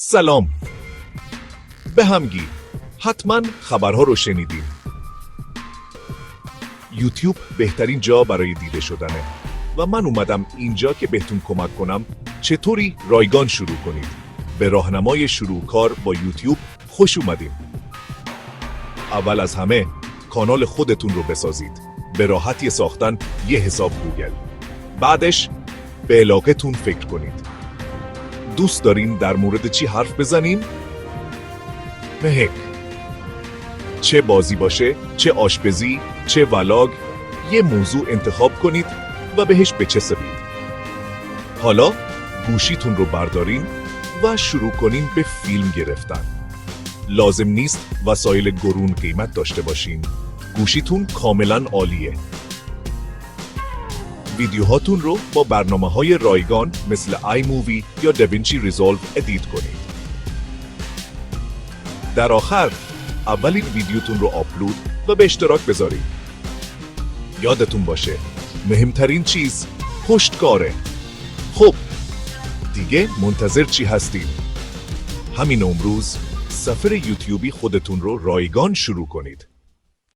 سلام. به همگی حتما خبرها رو شنیدیم. یوتیوب بهترین جا برای دیده شدنه و من اومدم اینجا که بهتون کمک کنم چطوری رایگان شروع کنید. به راهنمای شروع کار با یوتیوب خوش اومدیم. اول از همه کانال خودتون رو بسازید. به راحتی ساختن یه حساب گوگل. بعدش به علاقتون فکر کنید. دوست دارین در مورد چی حرف بزنیم؟ مهک. چه بازی باشه، چه آشپزی، چه ولاگ، یه موضوع انتخاب کنید و بهش بچسبید. حالا گوشیتون رو بردارین و شروع کنین به فیلم گرفتن. لازم نیست وسایل گرون قیمت داشته باشین. گوشیتون کاملا عالیه. ویدیوهاتون رو با برنامه‌های رایگان مثل آی مووی یا داوینچی ریزولو ادیت کنید. در آخر اولین ویدیوتون رو آپلود و به اشتراک بذارید. یادتون باشه مهمترین چیز پشتکاره. خب دیگه منتظر چی هستین؟ همین امروز سفر یوتیوبی خودتون رو رایگان شروع کنید.